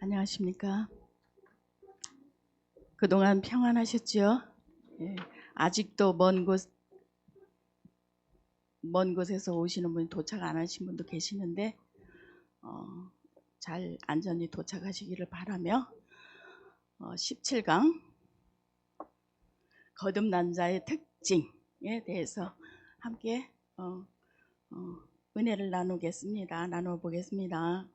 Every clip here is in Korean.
안녕하십니까. 그동안 평안하셨지요? 예, 아직도 먼 곳에서 오시는 분이 도착 안 하신 분도 계시는데 잘 안전히 도착하시기를 바라며 17강 거듭난 자의 특징에 대해서 함께 은혜를 나누어 보겠습니다.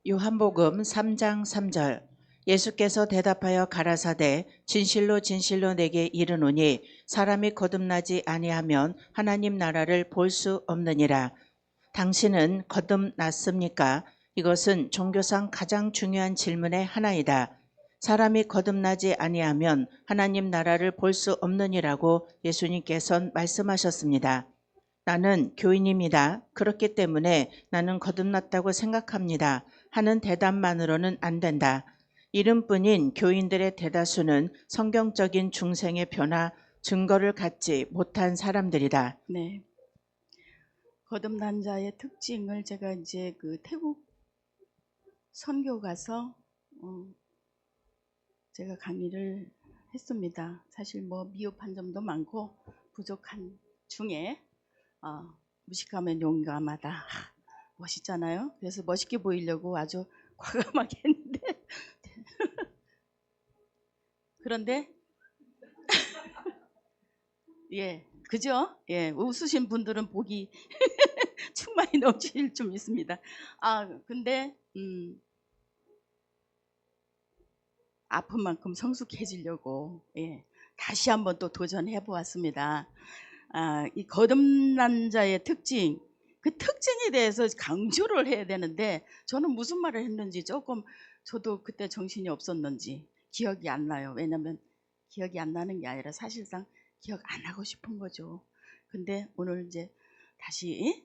요한복음 3장 3절 예수께서 대답하여 가라사대 진실로 진실로 내게 이르노니 사람이 거듭나지 아니하면 하나님 나라를 볼 수 없느니라. 당신은 거듭났습니까? 이것은 종교상 가장 중요한 질문의 하나이다. 사람이 거듭나지 아니하면 하나님 나라를 볼 수 없느니라고 예수님께서는 말씀하셨습니다. 나는 교인입니다. 그렇기 때문에 나는 거듭났다고 생각합니다. 하는 대답만으로는 안 된다. 이름뿐인 교인들의 대다수는 성경적인 중생의 변화, 증거를 갖지 못한 사람들이다. 네, 거듭난 자의 특징을 제가 이제 그 태국 선교 가서 제가 강의를 했습니다. 사실 미흡한 점도 많고 부족한 중에 무식하면 용감하다. 멋있잖아요. 그래서 멋있게 보이려고 아주 과감하게 했는데 그런데 예, 그죠? 예, 웃으신 분들은 복이 충만히 넘칠 좀 있습니다. 근데 아픈 만큼 성숙해지려고 다시 한번 또 도전해 보았습니다. 이 거듭난 자의 특징, 그 특징에 대해서 강조를 해야 되는데 저는 무슨 말을 했는지 조금 저도 그때 정신이 없었는지 기억이 안 나요. 왜냐하면 기억이 안 나는 게 아니라 사실상 기억 안 하고 싶은 거죠. 근데 오늘 이제 다시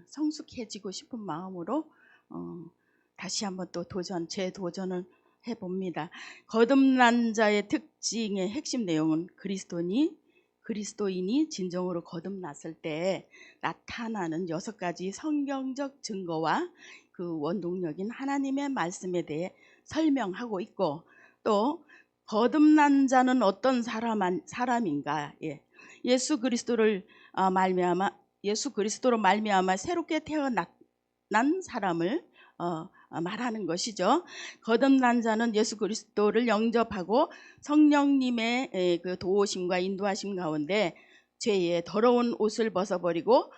성숙해지고 싶은 마음으로 다시 한번 또 제 도전을 해봅니다. 거듭난 자의 특징의 핵심 내용은 그리스도인이 진정으로 거듭났을 때 나타나는 6가지 성경적 증거와 그 원동력인 하나님의 말씀에 대해 설명하고 있고, 또 거듭난 자는 어떤 사람인가, 예수 그리스도로 말미암아 새롭게 태어난 사람을 말하는 것이죠. 거듭난 자는 예수 그리스도를 영접하고 성령님의 그 도우심과 인도하심 가운데 죄의 더러운 옷을 벗어버리고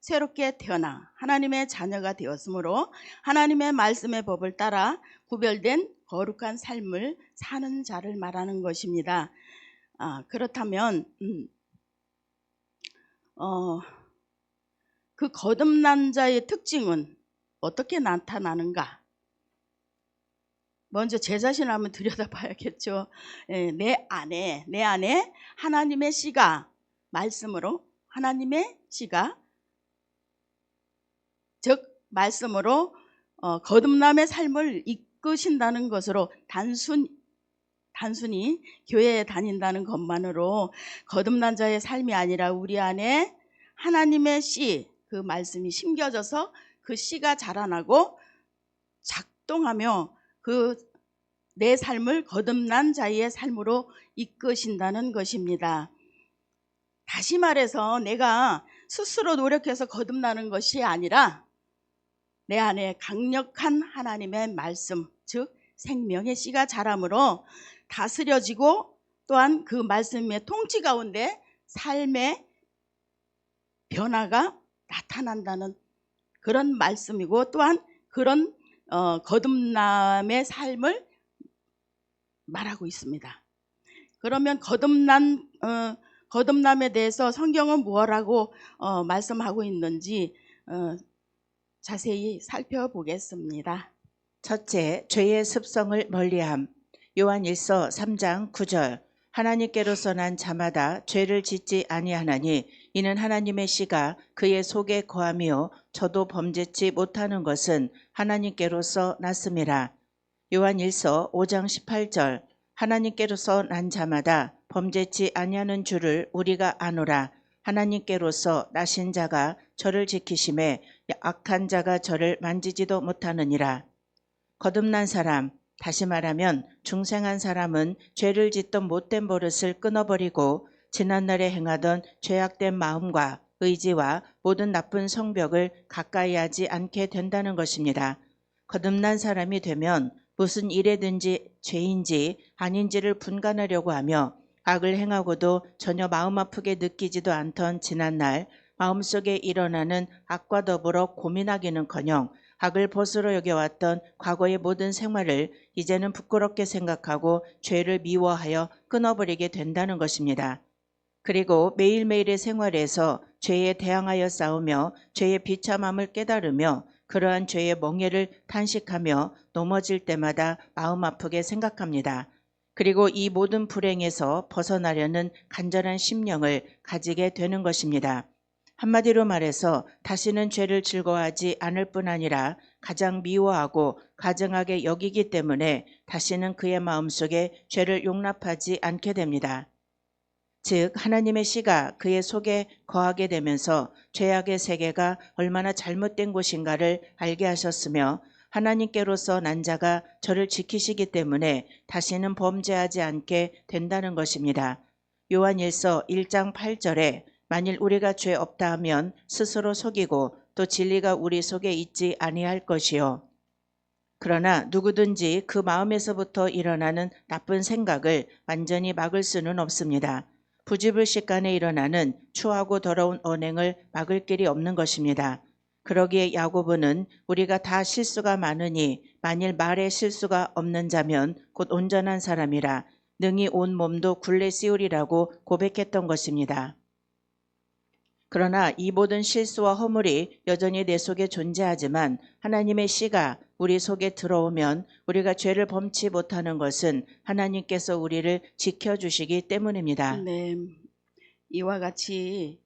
새롭게 태어나 하나님의 자녀가 되었으므로 하나님의 말씀의 법을 따라 구별된 거룩한 삶을 사는 자를 말하는 것입니다. 그렇다면 그 거듭난 자의 특징은 어떻게 나타나는가? 먼저 제 자신을 한번 들여다봐야겠죠. 내 안에 하나님의 씨가 말씀으로, 하나님의 씨가 즉 말씀으로 거듭남의 삶을 이끄신다는 것으로 단순히 교회에 다닌다는 것만으로 거듭난 자의 삶이 아니라 우리 안에 하나님의 씨, 그 말씀이 심겨져서 그 씨가 자라나고 작동하며 그 내 삶을 거듭난 자의 삶으로 이끄신다는 것입니다. 다시 말해서 내가 스스로 노력해서 거듭나는 것이 아니라 내 안에 강력한 하나님의 말씀, 즉 생명의 씨가 자라므로 다스려지고 또한 그 말씀의 통치 가운데 삶의 변화가 나타난다는 그런 말씀이고, 또한 그런 거듭남의 삶을 말하고 있습니다. 그러면 거듭남에 대해서 성경은 무엇라고 말씀하고 있는지 자세히 살펴보겠습니다. 첫째, 죄의 습성을 멀리함. 요한일서 3장 9절 하나님께로서 난 자마다 죄를 짓지 아니하나니 이는 하나님의 씨가 그의 속에 거하며 저도 범죄치 못하는 것은 하나님께로서 났음이라. 요한일서 5장 18절 하나님께로서 난 자마다 범죄치 아니하는 줄을 우리가 아노라. 하나님께로서 나신 자가 저를 지키심에 악한 자가 저를 만지지도 못하느니라. 거듭난 사람, 다시 말하면 중생한 사람은 죄를 짓던 못된 버릇을 끊어버리고 지난날에 행하던 죄악된 마음과 의지와 모든 나쁜 성벽을 가까이 하지 않게 된다는 것입니다. 거듭난 사람이 되면 무슨 일에든지 죄인지 아닌지를 분간하려고 하며 악을 행하고도 전혀 마음 아프게 느끼지도 않던 지난날 마음속에 일어나는 악과 더불어 고민하기는커녕 악을 벗으로 여겨왔던 과거의 모든 생활을 이제는 부끄럽게 생각하고 죄를 미워하여 끊어버리게 된다는 것입니다. 그리고 매일매일의 생활에서 죄에 대항하여 싸우며 죄의 비참함을 깨달으며 그러한 죄의 멍에를 탄식하며 넘어질 때마다 마음 아프게 생각합니다. 그리고 이 모든 불행에서 벗어나려는 간절한 심령을 가지게 되는 것입니다. 한마디로 말해서 다시는 죄를 즐거워하지 않을 뿐 아니라 가장 미워하고 가증하게 여기기 때문에 다시는 그의 마음속에 죄를 용납하지 않게 됩니다. 즉 하나님의 씨가 그의 속에 거하게 되면서 죄악의 세계가 얼마나 잘못된 곳인가를 알게 하셨으며 하나님께로서 난 자가 저를 지키시기 때문에 다시는 범죄하지 않게 된다는 것입니다. 요한일서 1장 8절에 만일 우리가 죄 없다 하면 스스로 속이고 또 진리가 우리 속에 있지 아니할 것이요. 그러나 누구든지 그 마음에서부터 일어나는 나쁜 생각을 완전히 막을 수는 없습니다. 부지불식간에 일어나는 추하고 더러운 언행을 막을 길이 없는 것입니다. 그러기에 야고보는 우리가 다 실수가 많으니 만일 말에 실수가 없는 자면 곧 온전한 사람이라 능히 온 몸도 굴레 씌우리라고 고백했던 것입니다. 그러나 이 모든 실수와 허물이 여전히 내 속에 존재하지만 하나님의 씨가 우리 속에 들어오면 우리가 죄를 범치 못하는 것은 하나님께서 우리를 지켜주시기 때문입니다. 네, 이와 같이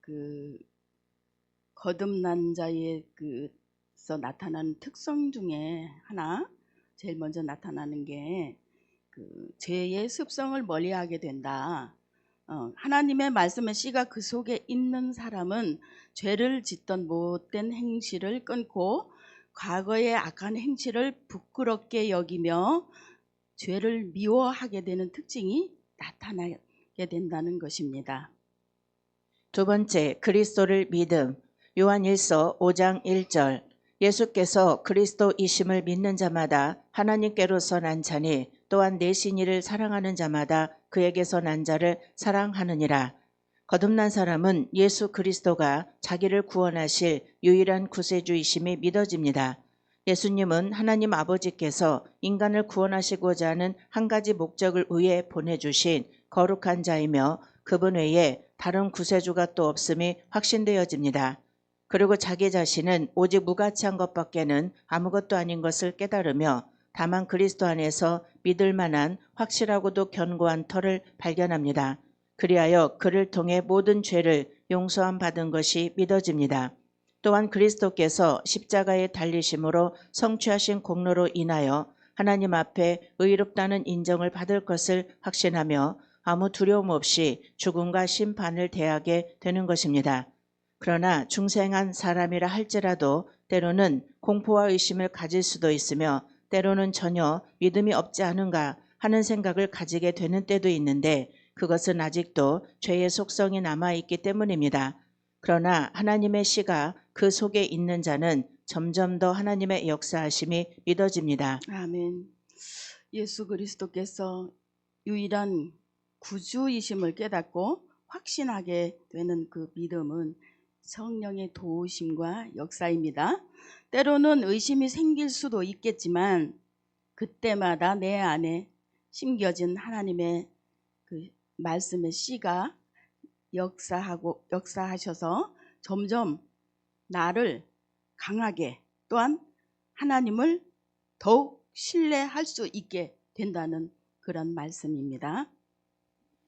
그 거듭난 자의 그서 나타나는 특성 중에 하나, 제일 먼저 나타나는 게 그 죄의 습성을 멀리하게 된다. 하나님의 말씀의 씨가 그 속에 있는 사람은 죄를 짓던 못된 행실을 끊고 과거의 악한 행실을 부끄럽게 여기며 죄를 미워하게 되는 특징이 나타나게 된다는 것입니다. 두 번째, 그리스도를 믿음. 요한일서 5장 1절. 예수께서 그리스도이심을 믿는 자마다 하나님께로서 난 자니 또한 내신 이를 사랑하는 자마다 그에게서 난 자를 사랑하느니라. 거듭난 사람은 예수 그리스도가 자기를 구원하실 유일한 구세주이심이 믿어집니다. 예수님은 하나님 아버지께서 인간을 구원하시고자 하는 한 가지 목적을 위해 보내주신 거룩한 자이며 그분 외에 다른 구세주가 또 없음이 확신되어집니다. 그리고 자기 자신은 오직 무가치한 것밖에는 아무것도 아닌 것을 깨달으며 다만 그리스도 안에서 믿을 만한 확실하고도 견고한 터를 발견합니다. 그리하여 그를 통해 모든 죄를 용서함 받은 것이 믿어집니다. 또한 그리스도께서 십자가에 달리심으로 성취하신 공로로 인하여 하나님 앞에 의롭다는 인정을 받을 것을 확신하며 아무 두려움 없이 죽음과 심판을 대하게 되는 것입니다. 그러나 중생한 사람이라 할지라도 때로는 공포와 의심을 가질 수도 있으며 때로는 전혀 믿음이 없지 않은가 하는 생각을 가지게 되는 때도 있는데 그것은 아직도 죄의 속성이 남아있기 때문입니다. 그러나 하나님의 씨가 그 속에 있는 자는 점점 더 하나님의 역사하심이 믿어집니다. 아멘. 예수 그리스도께서 유일한 구주이심을 깨닫고 확신하게 되는 그 믿음은 성령의 도우심과 역사입니다. 때로는 의심이 생길 수도 있겠지만 그때마다 내 안에 심겨진 하나님의 그 말씀의 씨가 역사하셔서 점점 나를 강하게 또한 하나님을 더욱 신뢰할 수 있게 된다는 그런 말씀입니다.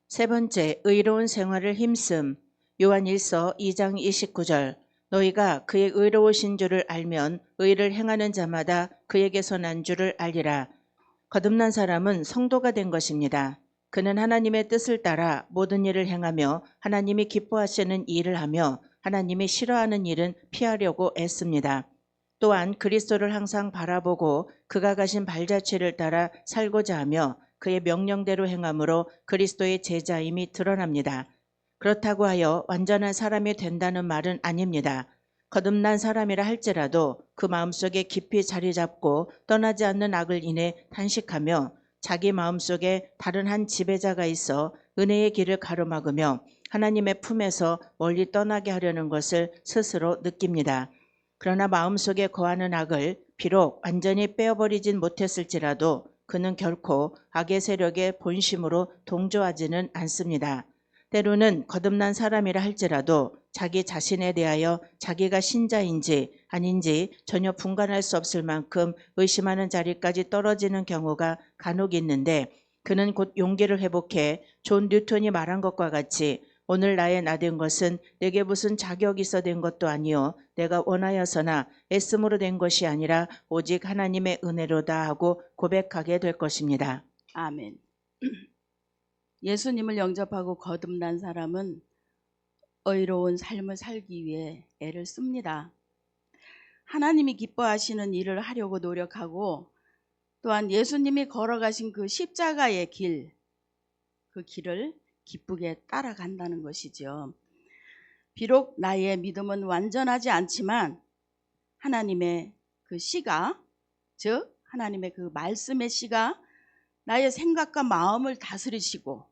세 번째, 의로운 생활을 힘씀. 요한일서 2장 29절. 너희가 그의 의로우신 줄을 알면 의를 행하는 자마다 그에게서 난 줄을 알리라. 거듭난 사람은 성도가 된 것입니다. 그는 하나님의 뜻을 따라 모든 일을 행하며 하나님이 기뻐하시는 일을 하며 하나님이 싫어하는 일은 피하려고 애씁니다. 또한 그리스도를 항상 바라보고 그가 가신 발자취를 따라 살고자 하며 그의 명령대로 행함으로 그리스도의 제자임이 드러납니다. 그렇다고 하여 완전한 사람이 된다는 말은 아닙니다. 거듭난 사람이라 할지라도 그 마음속에 깊이 자리 잡고 떠나지 않는 악을 인해 탄식하며 자기 마음속에 다른 한 지배자가 있어 은혜의 길을 가로막으며 하나님의 품에서 멀리 떠나게 하려는 것을 스스로 느낍니다. 그러나 마음속에 거하는 악을 비록 완전히 빼어버리진 못했을지라도 그는 결코 악의 세력의 본심으로 동조하지는 않습니다. 때로는 거듭난 사람이라 할지라도 자기 자신에 대하여 자기가 신자인지 아닌지 전혀 분간할 수 없을 만큼 의심하는 자리까지 떨어지는 경우가 간혹 있는데 그는 곧 용기를 회복해 존 뉴턴이 말한 것과 같이 오늘 나의 나된 것은 내게 무슨 자격이 있어 된 것도 아니요 내가 원하여서나 애씀으로 된 것이 아니라 오직 하나님의 은혜로다 하고 고백하게 될 것입니다. 아멘. 예수님을 영접하고 거듭난 사람은 의로운 삶을 살기 위해 애를 씁니다. 하나님이 기뻐하시는 일을 하려고 노력하고 또한 예수님이 걸어가신 그 십자가의 길, 그 길을 기쁘게 따라간다는 것이죠. 비록 나의 믿음은 완전하지 않지만 하나님의 그 씨가, 즉 하나님의 그 말씀의 씨가 나의 생각과 마음을 다스리시고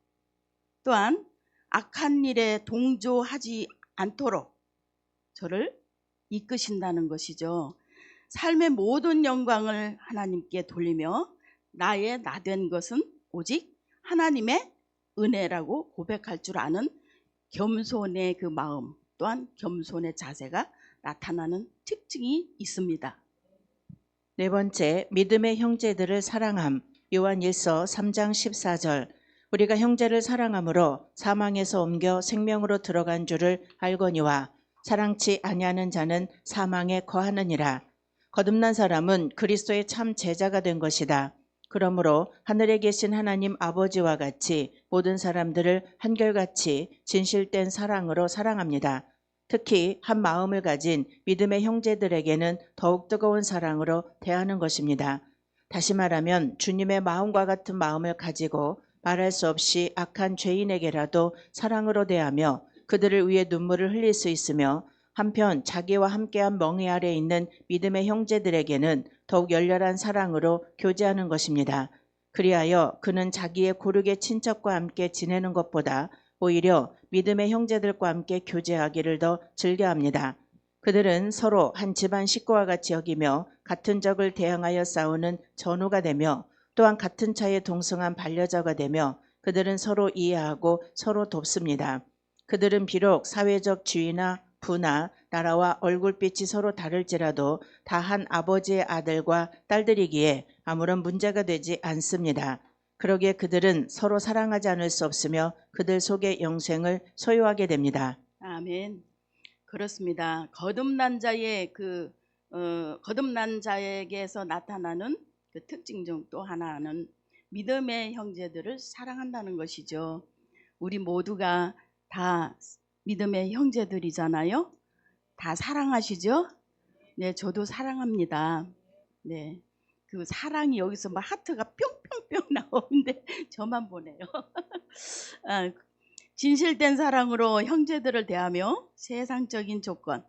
또한 악한 일에 동조하지 않도록 저를 이끄신다는 것이죠. 삶의 모든 영광을 하나님께 돌리며 나의 나된 것은 오직 하나님의 은혜라고 고백할 줄 아는 겸손의 그 마음 또한 겸손의 자세가 나타나는 특징이 있습니다. 네 번째, 믿음의 형제들을 사랑함. 요한일서 3장 14절. 우리가 형제를 사랑함으로 사망에서 옮겨 생명으로 들어간 줄을 알거니와 사랑치 아니하는 자는 사망에 거하느니라. 거듭난 사람은 그리스도의 참 제자가 된 것이다. 그러므로 하늘에 계신 하나님 아버지와 같이 모든 사람들을 한결같이 진실된 사랑으로 사랑합니다. 특히 한 마음을 가진 믿음의 형제들에게는 더욱 뜨거운 사랑으로 대하는 것입니다. 다시 말하면 주님의 마음과 같은 마음을 가지고 말할 수 없이 악한 죄인에게라도 사랑으로 대하며 그들을 위해 눈물을 흘릴 수 있으며 한편 자기와 함께한 멍에 아래 있는 믿음의 형제들에게는 더욱 열렬한 사랑으로 교제하는 것입니다. 그리하여 그는 자기의 고르게 친척과 함께 지내는 것보다 오히려 믿음의 형제들과 함께 교제하기를 더 즐겨합니다. 그들은 서로 한 집안 식구와 같이 여기며 같은 적을 대항하여 싸우는 전우가 되며 또한 같은 차에 동승한 반려자가 되며 그들은 서로 이해하고 서로 돕습니다. 그들은 비록 사회적 지위나 부나 나라와 얼굴빛이 서로 다를지라도 다 한 아버지의 아들과 딸들이기에 아무런 문제가 되지 않습니다. 그러기에 그들은 서로 사랑하지 않을 수 없으며 그들 속에 영생을 소유하게 됩니다. 아멘. 그렇습니다. 거듭난 자의 거듭난 자에게서 나타나는 그 특징 중 또 하나는 믿음의 형제들을 사랑한다는 것이죠. 우리 모두가 다 믿음의 형제들이잖아요. 다 사랑하시죠? 네, 저도 사랑합니다. 네, 그 사랑이 여기서 막 하트가 뿅뿅뿅 나오는데 저만 보네요. 진실된 사랑으로 형제들을 대하며 세상적인 조건,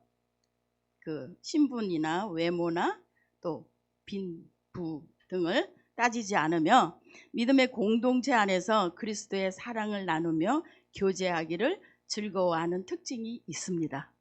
그 신분이나 외모나 또 빈부 등을 따지지 않으며 믿음의 공동체 안에서 그리스도의 사랑을 나누며 교제하기를 즐거워하는 특징이 있습니다.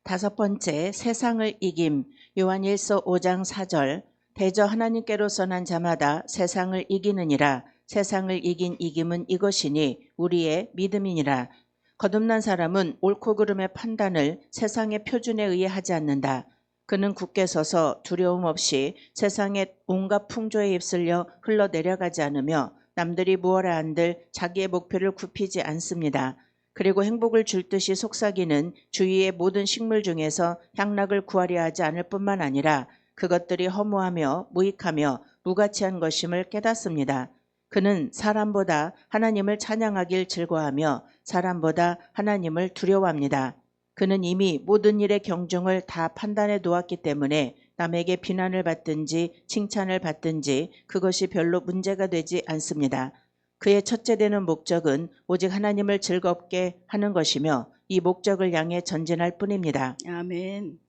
다섯 번째, 세상을 이김. 요한일서 5장 4절. 대저 하나님께로서 난 자마다 세상을 이기느니라. 세상을 이긴 이김은 이것이니 우리의 믿음이니라. 거듭난 사람은 옳고 그름의 판단을 세상의 표준에 의해 하지 않는다. 그는 굳게 서서 두려움 없이 세상의 온갖 풍조에 휩쓸려 흘러내려가지 않으며 남들이 무엇라 한들 자기의 목표를 굽히지 않습니다. 그리고 행복을 줄 듯이 속삭이는 주위의 모든 식물 중에서 향락을 구하려 하지 않을 뿐만 아니라 그것들이 허무하며 무익하며 무가치한 것임을 깨닫습니다. 그는 사람보다 하나님을 찬양하길 즐거워하며 사람보다 하나님을 두려워합니다. 그는 이미 모든 일의 경중을 다 판단해 놓았기 때문에 남에게 비난을 받든지 칭찬을 받든지 그것이 별로 문제가 되지 않습니다. 그의 첫째 되는 목적은 오직 하나님을 즐겁게 하는 것이며 이 목적을 향해 전진할 뿐입니다. 아멘.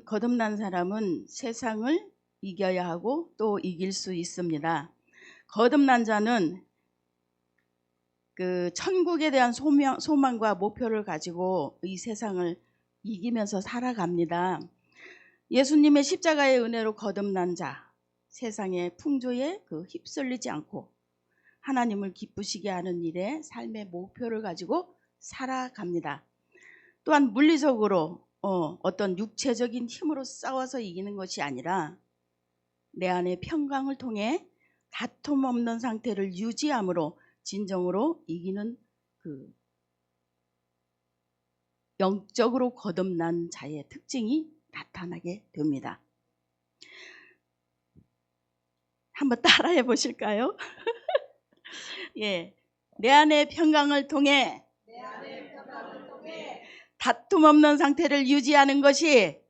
거듭난 사람은 세상을 이겨야 하고 또 이길 수 있습니다. 거듭난 자는 그 천국에 대한 소망과 목표를 가지고 이 세상을 이기면서 살아갑니다. 예수님의 십자가의 은혜로 거듭난 자, 세상의 풍조에 휩쓸리지 않고 하나님을 기쁘시게 하는 일에 삶의 목표를 가지고 살아갑니다. 또한 물리적으로 어떤 육체적인 힘으로 싸워서 이기는 것이 아니라 내 안의 평강을 통해 다툼 없는 상태를 유지함으로 진정으로 이기는 그 영적으로 거듭난 자의 특징이 나타나게 됩니다. 한번 따라해 보실까요? 예, 내 안의 평강을 통해 다툼 없는 상태를 유지하는 것이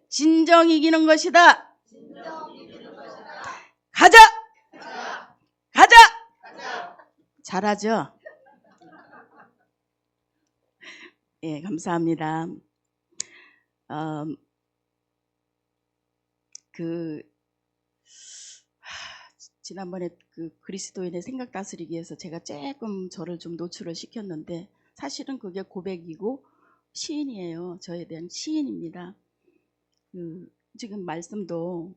진정 이기는 것이다. 가자! 가자! 잘하죠? 예, 감사합니다. 지난번에 그리스도인의 생각 다스리기에서 제가 조금 저를 좀 노출을 시켰는데 사실은 그게 고백이고 시인이에요. 저에 대한 시인입니다. 지금 말씀도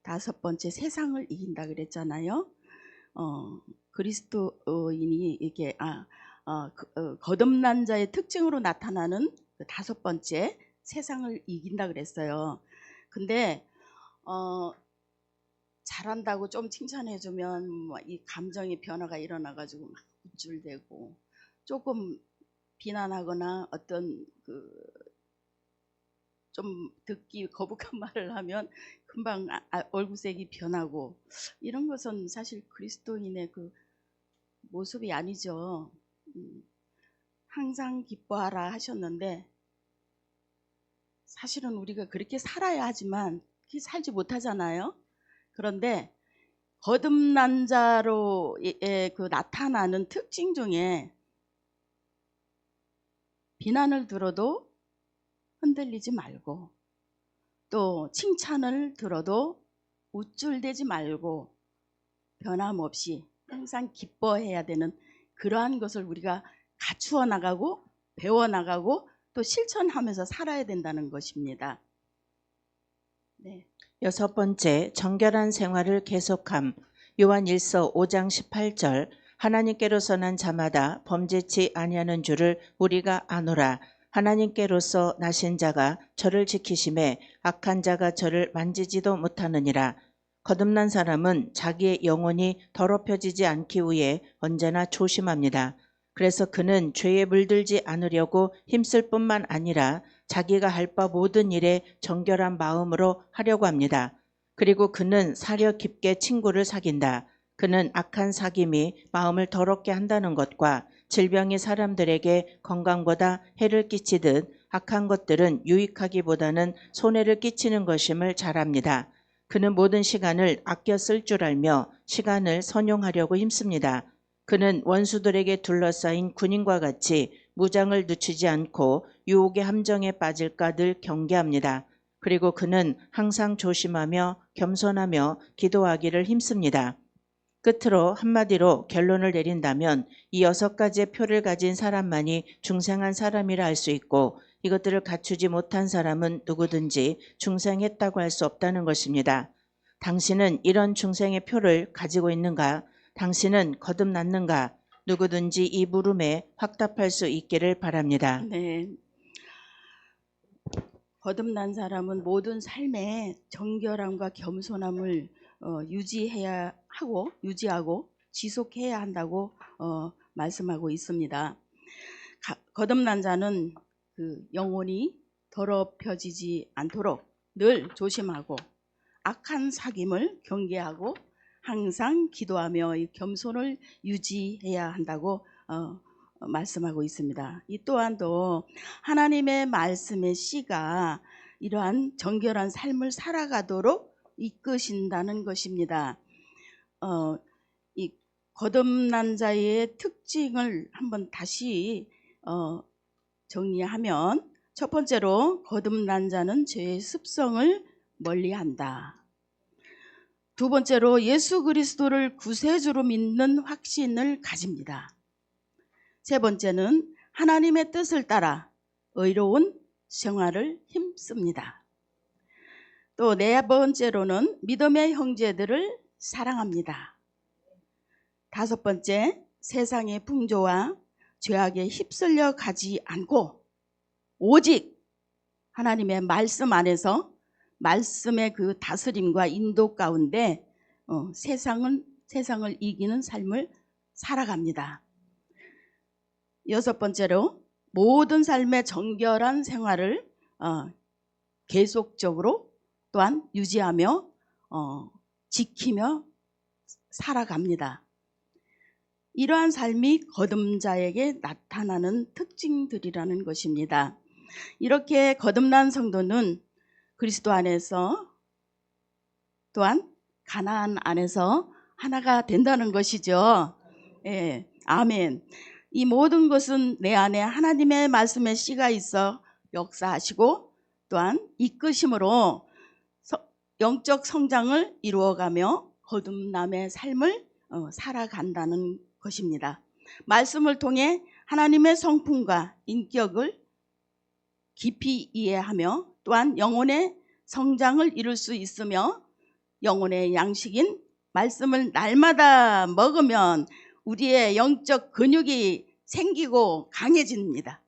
다섯 번째 세상을 이긴다 그랬잖아요. 그리스도인이 이게 거듭난 자의 특징으로 나타나는 그 다섯 번째 세상을 이긴다 그랬어요. 근데 잘한다고 좀 칭찬해주면 이 감정의 변화가 일어나가지고 막 우쭐대고, 조금 비난하거나 어떤 좀 듣기 거북한 말을 하면 금방 얼굴색이 변하고, 이런 것은 사실 그리스도인의 그 모습이 아니죠. 항상 기뻐하라 하셨는데 사실은 우리가 그렇게 살아야 하지만 그렇게 살지 못하잖아요. 그런데 거듭난 자로 나타나는 특징 중에 비난을 들어도 흔들리지 말고, 또 칭찬을 들어도 우쭐대지 말고 변함없이 항상 기뻐해야 되는 그러한 것을 우리가 갖추어 나가고 배워 나가고 또 실천하면서 살아야 된다는 것입니다. 네. 여섯 번째, 정결한 생활을 계속함. 요한 1서 5장 18절, 하나님께로서 난 자마다 범죄치 아니하는 줄을 우리가 아노라. 하나님께로서 나신 자가 저를 지키심에 악한 자가 저를 만지지도 못하느니라. 거듭난 사람은 자기의 영혼이 더럽혀지지 않기 위해 언제나 조심합니다. 그래서 그는 죄에 물들지 않으려고 힘쓸 뿐만 아니라 자기가 할 바 모든 일에 정결한 마음으로 하려고 합니다. 그리고 그는 사려 깊게 친구를 사귄다. 그는 악한 사귐이 마음을 더럽게 한다는 것과 질병이 사람들에게 건강보다 해를 끼치듯 악한 것들은 유익하기보다는 손해를 끼치는 것임을 잘 압니다. 그는 모든 시간을 아껴 쓸 줄 알며 시간을 선용하려고 힘씁니다. 그는 원수들에게 둘러싸인 군인과 같이 무장을 늦추지 않고 유혹의 함정에 빠질까 늘 경계합니다. 그리고 그는 항상 조심하며 겸손하며 기도하기를 힘씁니다. 끝으로 한마디로 결론을 내린다면 이 6가지의 표를 가진 사람만이 중생한 사람이라 할 수 있고, 이것들을 갖추지 못한 사람은 누구든지 중생했다고 할 수 없다는 것입니다. 당신은 이런 중생의 표를 가지고 있는가? 당신은 거듭났는가? 누구든지 이 물음에 확답할 수 있기를 바랍니다. 네. 거듭난 사람은 모든 삶에 정결함과 겸손함을 유지하고 지속해야 한다고 말씀하고 있습니다. 거듭난 자는 그 영혼이 더럽혀지지 않도록 늘 조심하고 악한 사귐을 경계하고 항상 기도하며 이 겸손을 유지해야 한다고 말씀하고 있습니다. 이 또한도 하나님의 말씀의 씨가 이러한 정결한 삶을 살아가도록 이끄신다는 것입니다. 이 거듭난 자의 특징을 한번 다시 정리하면, 첫 번째로 거듭난 자는 죄의 습성을 멀리한다. 두 번째로 예수 그리스도를 구세주로 믿는 확신을 가집니다. 세 번째는 하나님의 뜻을 따라 의로운 생활을 힘씁니다. 또 네 번째로는 믿음의 형제들을 사랑합니다. 다섯 번째, 세상의 풍조와 죄악에 휩쓸려 가지 않고 오직 하나님의 말씀 안에서 말씀의 그 다스림과 인도 가운데 세상을 이기는 삶을 살아갑니다. 여섯 번째로 모든 삶의 정결한 생활을 계속적으로 또한 유지하며 지키며 살아갑니다. 이러한 삶이 거듭자에게 나타나는 특징들이라는 것입니다. 이렇게 거듭난 성도는 그리스도 안에서 또한 가나안 안에서 하나가 된다는 것이죠. 예, 아멘. 이 모든 것은 내 안에 하나님의 말씀의 씨가 있어 역사하시고 또한 이끄심으로 영적 성장을 이루어가며 거듭남의 삶을 살아간다는 것입니다. 말씀을 통해 하나님의 성품과 인격을 깊이 이해하며 또한 영혼의 성장을 이룰 수 있으며, 영혼의 양식인 말씀을 날마다 먹으면 우리의 영적 근육이 생기고 강해집니다.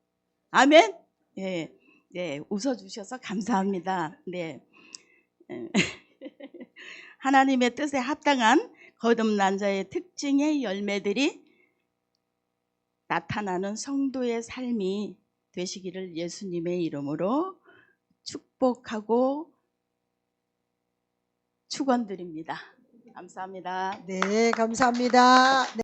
아멘. 네, 네, 웃어주셔서 감사합니다. 네. 하나님의 뜻에 합당한 거듭난 자의 특징의 열매들이 나타나는 성도의 삶이 되시기를 예수님의 이름으로 축복하고 축원드립니다. 감사합니다. 네, 감사합니다.